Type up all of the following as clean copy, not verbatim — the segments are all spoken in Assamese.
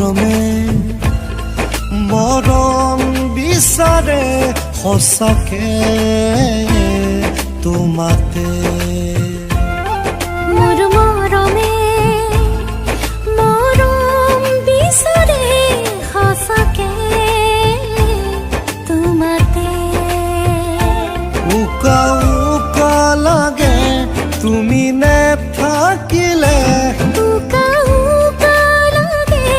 মৰমে মৰম বিচাৰে সঁচাকে তোমাতে মোৰ মৰমে মৰম বিচাৰে সঁচাকে তোমাতে উকা উকা লাগে তুমি নেথাকিলে উকা উকা লাগে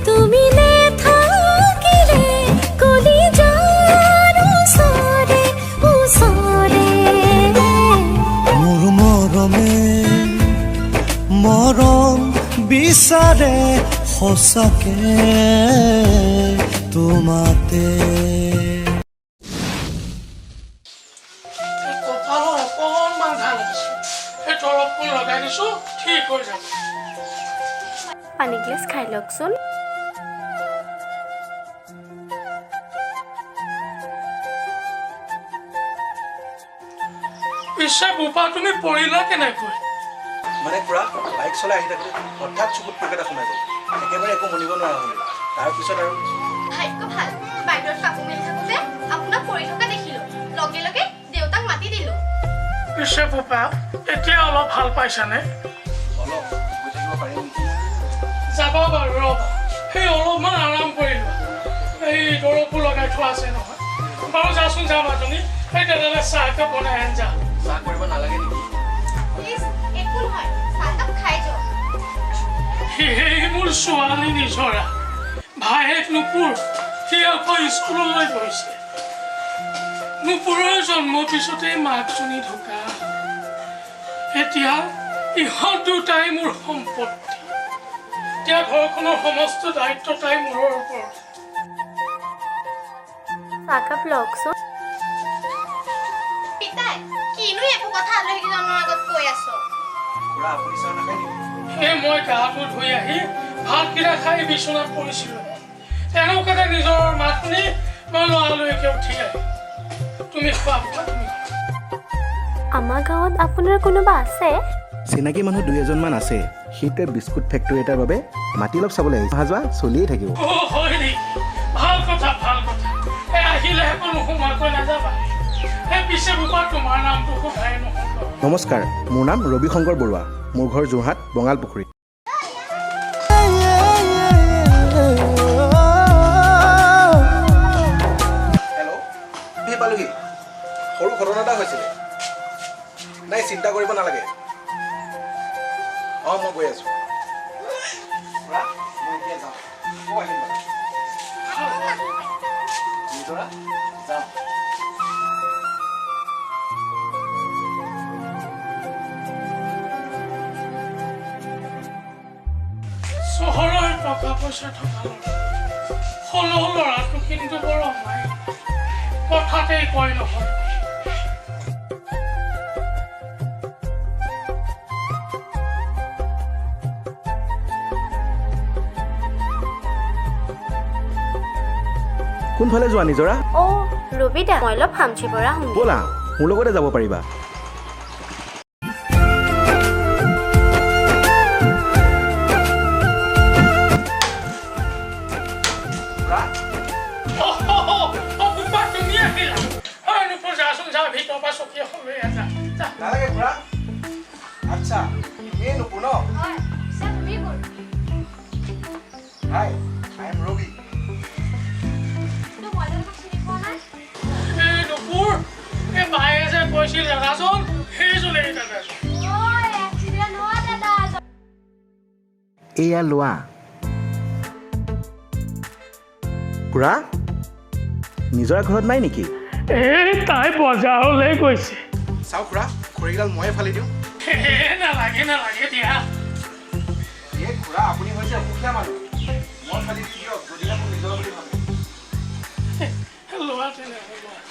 তুমি নেথাকিলে কলিজাৰ ওচৰে ওচৰে মোৰ মৰমে মৰম বিচাৰে সঁচাকে তোমাতে কপালৰ অকণমান ভাল হৈছে সেই দৰৱবোৰ লগাই দিছোঁ ঠিক হৈ যাব পানী গ্লাছ খাই লওকচোন পিছে বোপা তুমি পৰিলা কেনেকৈ মানে খুৰা বাইক চলাই আহি থাকোঁতে হঠাৎ চকুত পোক এটা সোমাই গ'ল একেবাৰে একো মনিব নোৱাৰা হ'লো তাৰপিছত আৰু ভাগ্য ভাল বাইদেউৰ কাপোৰ মেলি থাকোঁতে আপোনাক পৰি থকা দেখিলোঁ লগে লগে দেউতাক মাতি দিলোঁ পিছে বোপা এতিয়া অলপ ভাল পাইছানে অলপ গৈ থাকিব পাৰিম নেকি যাব বাৰু ৰ'বা সেই অলপমান আৰাম কৰি লোৱা এই দৰৱবোৰ লগাই থোৱা আছে নহয় বাৰু যাচোন যাম তুমি সেই তেনেহ'লে চাহ একাপ বনাই আন যা চাহ কৰিব নালাগে নেকি প্লিজ একো নহয় চাহকাপ খাই যাওক সেই মোৰ ছোৱালী নিজৰা ভায়েক নুপুৰ সি আকৌ স্কুললৈ গৈছে নুপুৰৰ জন্মৰ পিছতেই মাকজনী ঢুকা এতিয়া ইহঁত দুটাই মোৰ সম্পত্তি এতিয়া ঘৰখনৰ সমস্ত দায়িত্ব তাই মূৰৰ ওপৰত চাহকাপ লওকচোন পিতাই কিনো একো কথা আলহীকেইজনৰ আগত কৈ আছ খুৰা আপুনি চাহ নাখায় নেকি সেই মই গাটো ধুই আহি ভাতকেইটা খাই বিচনাত পৰিছিলোঁ তেনেকুৱাতে নিজৰ মাত শুনি মই লৰালৰিকে উঠি আহি তুমি খোৱা বোৱা তুমি আমাৰ গাঁৱত আপোনাৰ কোনোবা আছে চিনাকি মানুহ দুই এজনমান আছে সেইটোৱে বিস্কুট ফেক্টৰী এটাৰ বাবে মাটি অলপ চাবলৈ আহিছে অহা যোৱা চলিয়েই থাকিব হয় নেকি ভাল কথা এই আহিলে একো নোসোমাকৈ নাযাবা সেই পিছে বোপা তোমাৰ নামটো সোধাই নহয় নমস্কাৰ মোৰ নাম ৰবি শংকৰ বৰুৱা মোৰ ঘৰ যোৰহাট বঙালপুখুৰী হেল্ল' সেই পালোহি সৰু ঘটনা এটা হৈছিলে নাই চিন্তা কৰিব নালাগে অঁ মই গৈ আছোঁ খুৰা মই এতিয়া যাওঁ আকৌ আহিম বাৰু নিজৰা যাওঁ চহৰৰ টকা পইচা থকা সৰু ল'ৰাটো কিন্তু বৰ অমাই কথাতেই কয় নহয় কোনফালে যোৱা নিজৰা অ' ৰবিদা মই অলপ ফামচিৰ পৰা আহোঁ ব'লা মোৰ লগতে যাব পাৰিবা ভিতৰৰ পৰা চকী এখন লৈ আছা নালাগে খুৰা আচ্ছা এই নুপুৰ ন হয় পিছে তুমি কোন হাই আই এম ৰবি কিন্তু মই তোমাক চিনি পোৱা নাই এই নুপুৰ এই বায়ে যে কৈছিল দাদাজন সেইজনেই দাদাজন অ' এক্সিডেণ্ট হোৱা দাদা এয়া লোৱা খুৰা নিজৰ ঘৰত নাই নেকি এই তাই বজাৰলৈ গৈছে চাওক খুৰা খৰিকেইডাল ময়ে ফালি দিওঁ নালাগে দিয়া এই খুৰা আপুনি হৈছে অসুখীয়া মানুহ মই ফালি দিয়ক যদিহে মোৰ নিজৰ বুলি ভাবে লোৱা তেনেহ'লে লোৱা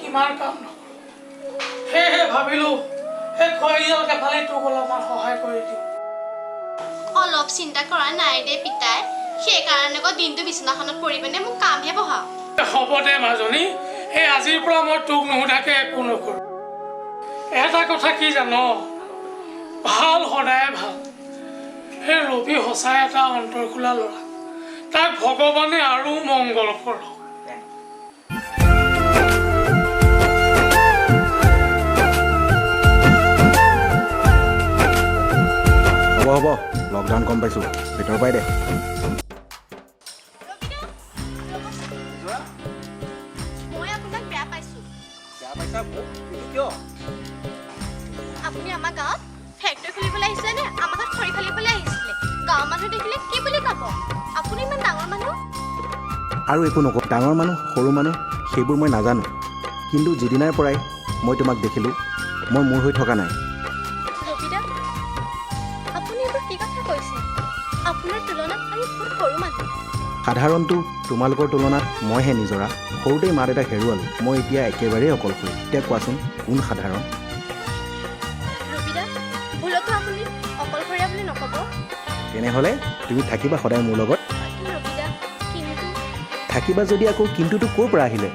কিমান কাম নকৰোঁ সেয়েহে ভাবিলোঁ সেই খৰিয়াল কেফালে তোক অলপমান সহায় কৰি দিওঁ। অলপ চিন্তা কৰা নাই দে পিতাই, সেইকাৰণে আকৌ দিনটো বিচনাখনত পৰি পিনে মোক কামহে বহাওঁ। হ'ব দে মাজনী, এই আজিৰ পৰা মই তোক নুসুধাকে একো নকৰোঁ। এটা কথা কি জান, ভাল সদায় ভাল। সেই ৰবি সঁচাই এটা অন্তৰ খোলা ল'ৰা, তাক ভগৱানে আৰু মংগল কৰক। হ'ব লকডাউন গম পাইছোঁ, ভিতৰৰ পৰাই দে। মই আপোনাক বেয়া পাইছোঁ। কিয়? আপুনি আমাৰ গাঁৱত ফেক্টৰী খুলিবলৈ আহিছিলে নে আমাৰ তাত খৰি ফালিবলৈ আহিছিলে? গাঁৱৰ মানুহ দেখিলে কি বুলি ক'ব? আপুনি ইমান ডাঙৰ মানুহ। আৰু একো নকওঁ, ডাঙৰ মানুহ সৰু মানুহ সেইবোৰ মই নাজানো, কিন্তু যিদিনাৰ পৰাই মই তোমাক দেখিলোঁ মই মোৰ হৈ থকা নাই। ৰবিদা, আপুনি এইবোৰ কি কথা কৈছে? আপোনাৰ তুলনাত আমি বহুত সৰু মানুহ। সাধাৰণটো তোমালোকৰ তুলনাত মইহে নিজৰা। সৰুতেই মা দেউতাক হেৰুৱালোঁ, মই এতিয়া একেবাৰেই অকলশৰী। এতিয়া কোৱাচোন কোন সাধাৰণ? ৰবিদা, ভুলতো আপুনি অকলশৰীয়া বুলি নক'ব। তেনেহ'লে তুমি থাকিবা সদায় মোৰ লগত? ৰবিদা, কিন্তু থাকিবা যদি আকৌ কিন্তুটো ক'ৰ পৰা আহিলে?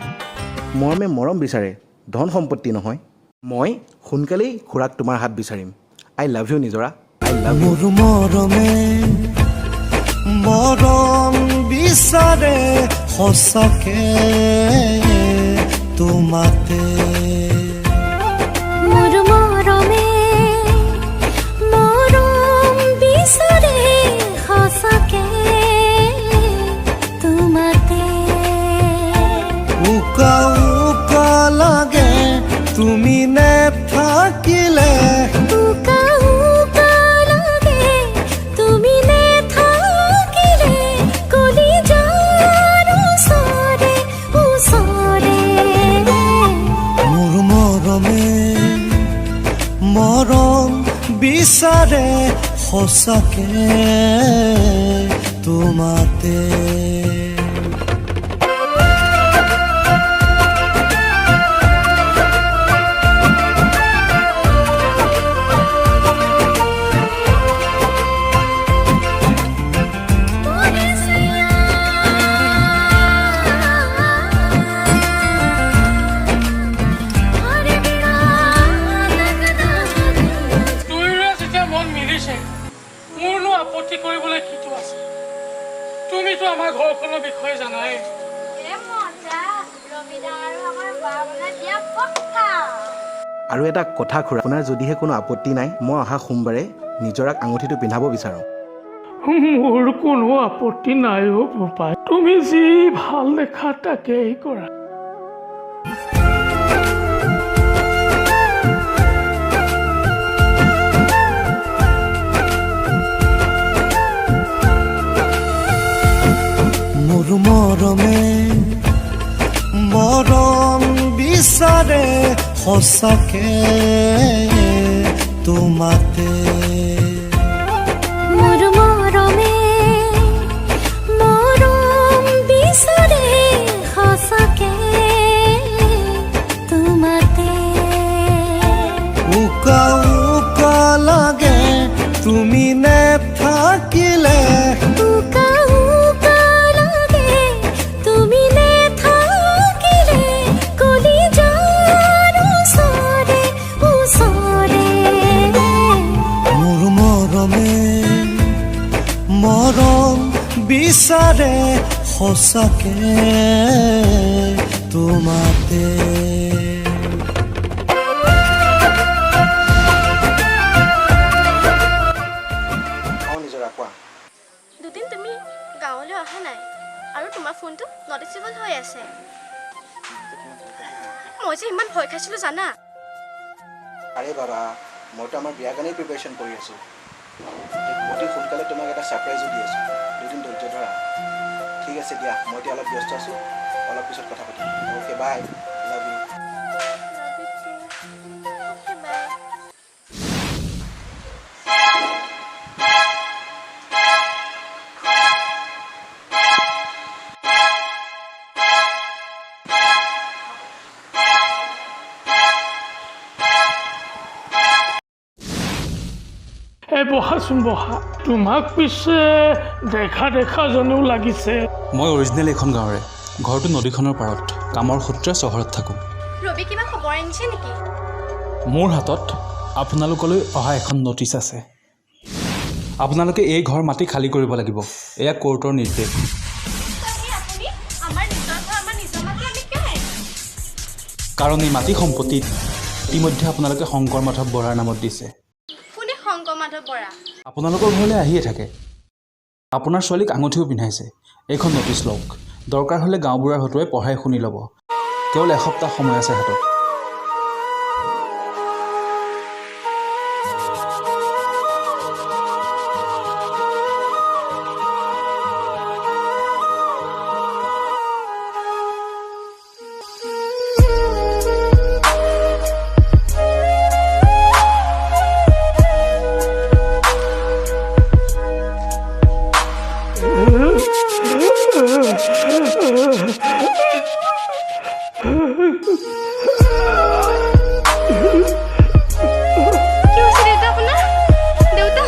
মৰমে মৰম বিচাৰে, ধন সম্পত্তি নহয়। মই সোনকালেই খুৰাক তোমাৰ হাত বিচাৰিম। আই লাভ ইউ নিজৰা, আই লাভ ইউ। মোৰ মৰমে মৰম বিচাৰে সঁচাকে তোমাতে। মোৰ মৰমে মৰম বিচাৰে সঁচাকে তোমাতে। উকা উকা লাগে তুমি নেথাকিলে। উকা উকা লাগে তুমি নেথাকিলে। কলিজাৰ ওচৰে ওচৰে মোৰ মৰমে মৰম বিচাৰে সঁচাকে তোমাতে। দুয়োৰে যেতিয়া মন মিলিছে, মোৰনো আপত্তি কৰিবলৈ কিটো আছে? তুমিতো আমাৰ ঘৰখনৰ বিষয়ে জানাই। আৰু এটা কথা খুৰা, আপোনাৰ যদিহে কোনো আপত্তি নাই, মই অহা সোমবাৰে নিজৰাক আঙুঠিটো পিন্ধাব বিচাৰোঁ। মোৰ কোনো আপত্তি নাই অ' বোপাই, তুমি যি ভাল দেখা তাকেই কৰা। মোৰ মৰমে মৰম বিচাৰে সঁচাকে তোমাতে। মোৰ মৰমে মৰম বিচাৰে সঁচাকে তোমাতে। উকা উকা লাগে তুমি নেথাকিলে। উকা উকা লাগে তুমি নেথাকিলে। কলিজাৰ ওচৰে ওচৰে মোৰ মৰমে মৰম বিচাৰে সঁচাকে তোমাতে। নিজৰা কোৱা। দুদিন তুমি গাঁৱলৈ অহা নাই আৰু তোমাৰ ফোনটো নট ৰিচেবল হৈ আছে। মই যে ইমান ভয় খাইছিলোঁ জানা। আৰে বাবা, মইতো আমাৰ বিয়াৰ কাৰণেই প্ৰিপেৰেশ্যন কৰি আছোঁ। অতি সোনকালে তোমাক এটা ছাৰপ্ৰাইজো দি আছোঁ। দুদিন ধৈৰ্য ধৰা। ঠিক আছে দিয়া, মই এতিয়া অলপ ব্যস্ত আছোঁ, অলপ পিছত কথা পাতিম। Okay bye, love you. Okay, bye. বহাচোন বহা তোমাক পিছে দেখা দেখা যেনেও লাগিছে মই অৰিজিনেল এখন গাঁৱৰে ঘৰটো নদীখনৰ পাৰত কামৰ সূত্ৰে চহৰত থাকোঁ ৰবি কিবা খবৰ আনিছে নেকি মোৰ হাতত আপোনালোকলৈ অহা এখন নটিচ আছে আপোনালোকে এই ঘৰ মাটি খালী কৰিব লাগিব এয়া কোৰ্টৰ নিৰ্দেশ আপুনি আমাৰ নিজৰ ঘৰ আমাৰ নিজৰ মাটি আমি কিয় এৰিম? কাৰণ এই মাটি সম্পত্তিত ইতিমধ্যে আপোনালোকে শংকৰ মাধৱ বৰাৰ নামত দিছে কোনে শংকৰ মাধৱ বৰা আপোনালোকৰ ঘৰলৈ আহিয়ে থাকে আপোনাৰ ছোৱালীক আঙুঠিও পিন্ধাইছে এইখন নটিচ লওক দৰকাৰ হ'লে গাঁওবুঢ়াৰ হতুৱাই পঢ়াই শুনি ল'ব কেৱল এসপ্তাহ সময় আছে হাতত কি হৈছে দেউতা আপোনাৰ দেউতা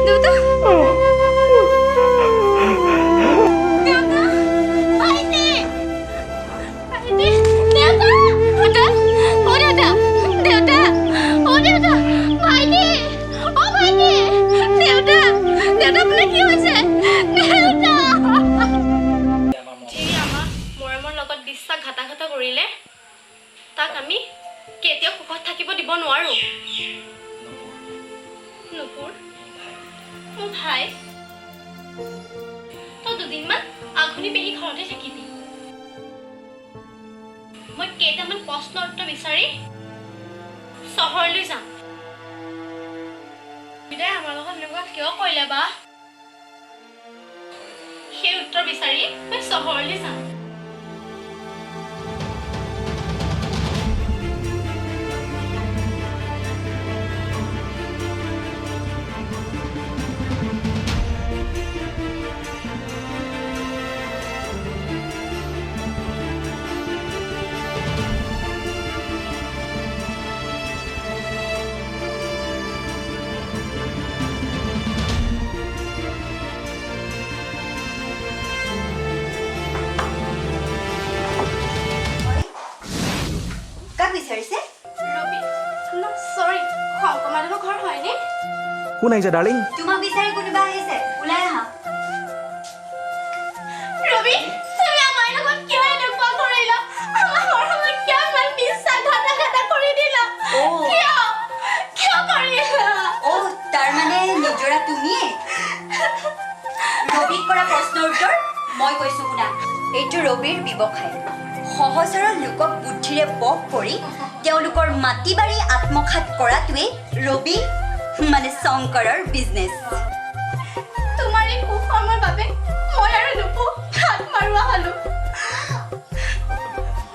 দেউতা দেউতা ভাইটি ভাইটি দেউতা দেউতা অ দেউতা দেউতা অ দেউতা ভাইটি অ ভাইটি দেউতা দেউতা আপোনাৰ কি হৈছে দেউতা যি আমাৰ মৰমৰ লগত বিশ্বাসঘাতকতা কৰিলে তাক আমি কেতিয়াও সুখত থাকিব দিব নোৱাৰো নুপুৰ মোৰ ভাই তই দুদিনমান আঘুনি পেহী ঘৰতে থাকিবি মই কেইটামান প্ৰশ্নৰ উত্তৰ বিচাৰি চহৰলৈ যাম বিদায় আমাৰ লগত এনেকুৱা কিয় কৰিলে বা সেই উত্তৰ বিচাৰি মই চহৰলৈ যাম বিচাৰিছে ৰবি ন চৰি শংকৰ মাধৱৰ ঘৰ হয়নে কোন আহিছে ডাৰ্লিং তোমাক বিচাৰি কোনোবা আহিছে ওলাই আহা ৰবি তুমি আমাৰ লগত কিয় এনেকুৱা কৰিলা আমাৰ ঘৰত কিয় ইমান বিশ্বাসঘাতকতা কৰি দিলা কিয় কিয় কৰিলা তাৰ মানে নিজৰা তুমিয়ে ৰবিক কৰা প্ৰশ্নৰ উত্তৰ মই কৈছো শুনা এইটো ৰবিৰ ব্যৱসায় সহজ সৰল লোকক বুদ্ধিৰে বশ কৰি তেওঁলোকৰ মাটি বাৰী আত্মসাৎ কৰাটোৱে ৰবি মানে শংকৰৰ বিজনেছ তোমাৰ এই কুকৰ্মৰ বাবে মই আৰু নুপু হাত মাৰোৱা হলো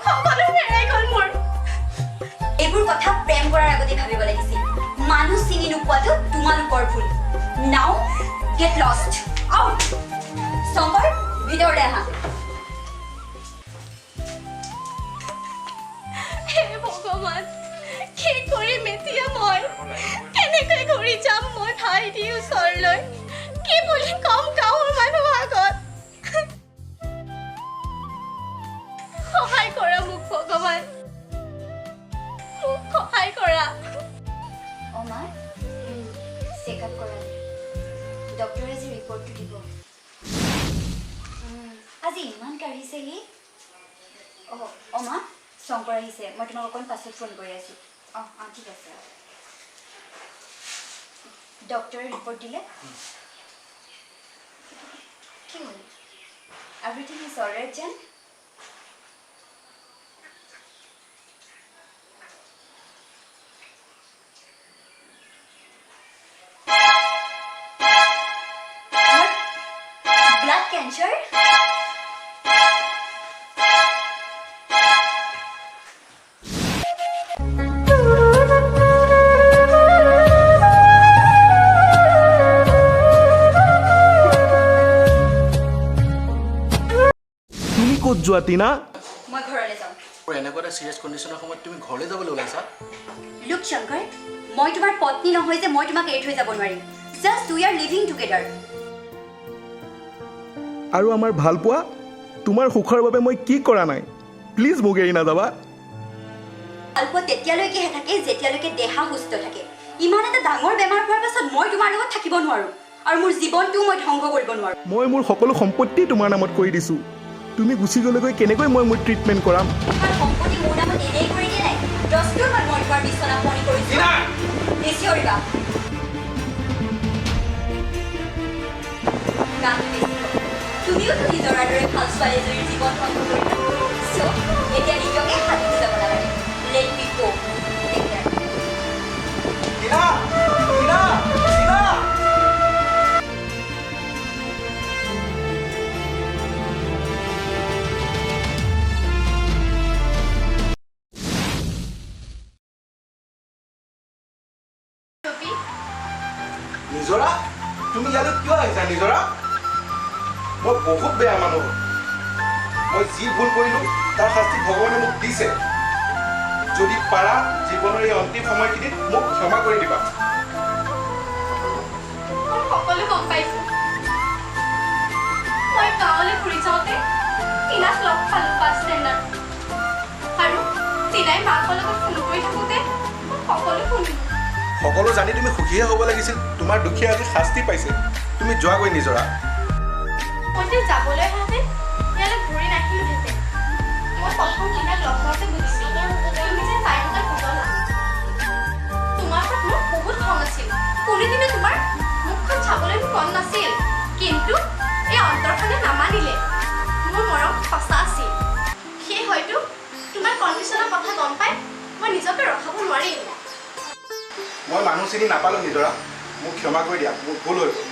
সকলো হেৰাই গ'ল মোৰ এইবোৰ কথা প্ৰেম কৰাৰ আগতে ভাবিব লাগিছিল মানুহ চিনি নোপোৱাটো তোমালোকৰ ভুল নাও গেট লষ্ট আউট শংকৰ ভিতৰলৈ আহা হে ভগৱান কি কৰিম এতিয়া মই কেনেকৈ ঘূৰি যাম মই ভাইটিৰ ওচৰলৈ কি বুলি কম গাঁৱৰ মানুহৰ আগত সহায় কৰা মোক ভগৱান মোক সহায় কৰা অমা চেকআপ কৰালে ডক্টৰে যে ৰিপৰ্টটো দিব আজি ইমান কাঢ়িছে সি অমা শংকৰ আহিছে মই তোমাক অকণ পাছত ফোন কৰি আছোঁ অঁ ঠিক আছে ডক্টৰে ৰিপৰ্ট দিলে কি হ'ল এভৰিথিং ইজ অলৰাইট যেন ব্লাড কেঞ্চাৰ ক'ত যোৱা টিনা মই ঘৰলৈ যাওঁ এনেকুৱা এটা চিৰিয়াছ কণ্ডিশ্যনৰ সময়ত তুমি ঘৰলৈ যাবলৈ ওলাইছা লুক শংকৰ, মই তোমাৰ পত্নী নহয় যে মই তোমাক এৰি থৈ যাব নোৱাৰিম। Just we are living together. আৰু আমাৰ ভাল পোৱা তোমাৰ সুখৰ বাবে মই কি কৰা নাই, প্লিজ মোক এৰি নাযাবা। ভালপোৱা তেতিয়ালৈকেহে থাকে যেতিয়ালৈকে দেহা সুস্থ থাকে। ইমান এটা ডাঙৰ বেমাৰ হোৱাৰ পাছত মই তোমাৰ লগত থাকিব নোৱাৰোঁ আৰু মোৰ জীৱনটোও মই ধ্বংস কৰিব নোৱাৰোঁ। মই মোৰ সকলো সম্পত্তি তোমাৰ নামত কৰি দিছোঁ। তুমি গুচি গ'লেগৈ কেনেকৈ মই মোৰ ট্ৰিটমেণ্ট কৰাম? তোমাৰ সম্পত্তি মোৰ নামত এনেই কৰি দিয়ে নাই। দহটোৰমান মই তোমাৰ বিচনা পৰি কৰিছোঁ। বেছি কৰিবা তুমিওতো নিজৰ দৰে ভাল ছোৱালী এজনীৰ জীৱন ধ্বংস কৰিলা। চ' এতিয়া নিজকে হাত বুজাব নালাগে। Let me go. নিজৰা, তুমি ইয়ালৈ কিয় আহিছা নিজৰা? মই বহুত বেয়া মানুহ। মই যি ভুল কৰিলোঁ তাৰ শাস্তি ভগৱানে মোক দিছে। যদি পাৰা জীৱনৰ এই অন্তিম সময়খিনিত মোক ক্ষমা কৰি দিবা। মই সকলো গম পাইছোঁ। মই গাঁৱলৈ ঘূৰি যাওঁতে টিনাক লগ পালোঁ বাছ ষ্টেণ্ডত, আৰু টিনাই মাকৰ লগত ফোন কৰি থাকোঁতে মই সকলো শুনিলোঁ। সকলো জানি তুমি সুখীহে হ'ব লাগিছিল। তোমাৰ দুখীয়া আজি শাস্তি পাইছে। তুমি যোৱাগৈ নিজৰা। মই যে যাবলৈ হ'লে ইয়ালৈ ঘূৰি নাহিলোহেঁতেন। মই প্ৰথম টিনাক লগ পাওঁতে বুজিছোঁ তুমি যে তাইৰ লগত পগলা। তোমাৰ ওপৰত মোৰ বহুত খং আছিল। কোনোদিনে তোমাৰ মুখখন চাবলৈ মোৰ মন নাছিল, কিন্তু এই অন্তৰখনে নামানিলে। মোৰ মৰম সঁচা আছিল। সেই হয়তো তোমাৰ কণ্ডিশ্যনৰ কথা গম পাই মই নিজকে ৰখাব নোৱাৰিম। মই মানুহ চিনি নাপালোঁ নিজৰা। মোক ক্ষমা কৰি দিয়া, মোৰ ভুল হৈ গ'ল।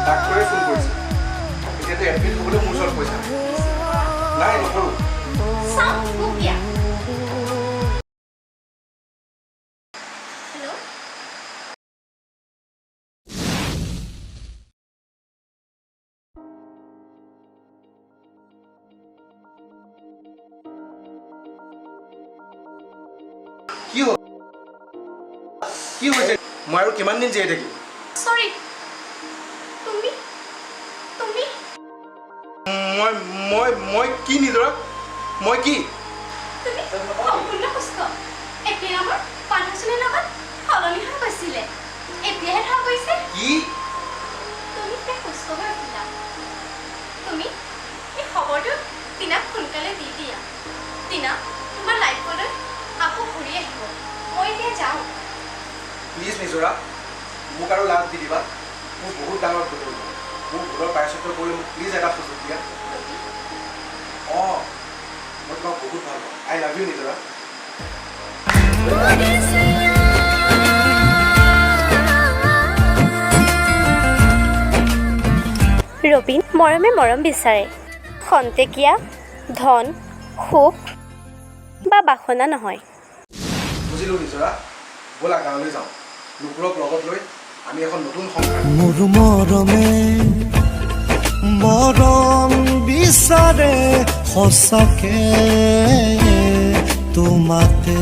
ডাক্তৰে ফোন কৰিছে। এতিয়াতো এডমিট হ'বলৈ মোৰ ওচৰত পইচা নাই। নকৰোঁ। চাওক মোক দিয়া। হেল্ল', কি হৈছে? মই আৰু কিমান দিন জীয়াই থাকিম? চৰি, তুমি তুমি মই কি নিজৰা? মই কি? তুমি সম্পূৰ্ণ সুস্থ। এতিয়া আমাৰ মানুহজনীৰ লগত সলনি হৈ গৈছিলে, এতিয়াহে ধৰা গৈছে। কি? তুমি এতিয়া সুস্থ হৈ উঠিলা। তুমি এই খবৰটো টিনাক সোনকালে দি দিয়া। টিনা তোমাৰ লাইফলৈ আকৌ ঘূৰি আহিব। মই এতিয়া যাওঁ। প্লিজ নিজৰা, মোক আৰু লাজ দি দিবা। মোৰ বহুত ডাঙৰ ভুল হ'ল। মোৰ ভুলৰ প্ৰায়শ্চিত্ত কৰি মোক প্লিজ এটা সুযোগ দিয়া। অঁ, মই তোমাক বহুত ভাল পাওঁ। আই লাভ ইউ নিজৰা। ৰবীন মৰমে মৰম বিচাৰে, খন্তেকীয়া ধন সুখ বা বাসনা নহয়। বুজিলোঁ নিজৰা, ব'লা গাঁৱলৈ যাওঁ। লোকবোৰক লগত লৈ আমি এখন নতুন সংসাৰ। মোৰ মৰমে মৰম বিচাৰে সঁচাকে তোমাতে।